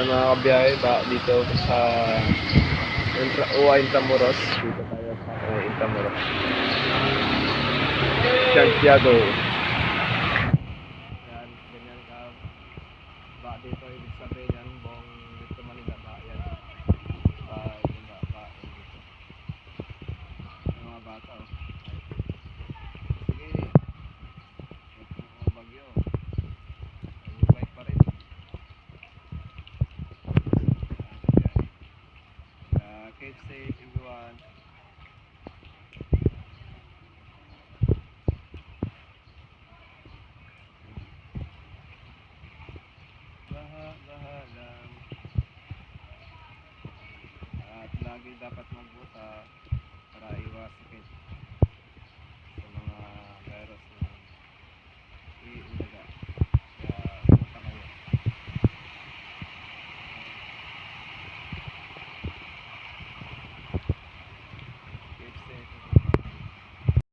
mga kabiyahe ba dito sa Intramuros. Dito tayo sa Intramuros. Santiago. Yan, ganyan ka. Ba dito, ibig sabihin yan, buong dito Manila ba, yan. Dito. Yung mga bata, oh. Sige, mga bagyo. Yung bike pa rin. Keep safe, everyone. Baha lang. At lagi dapat magbuta para iwas sakit sa mga virus na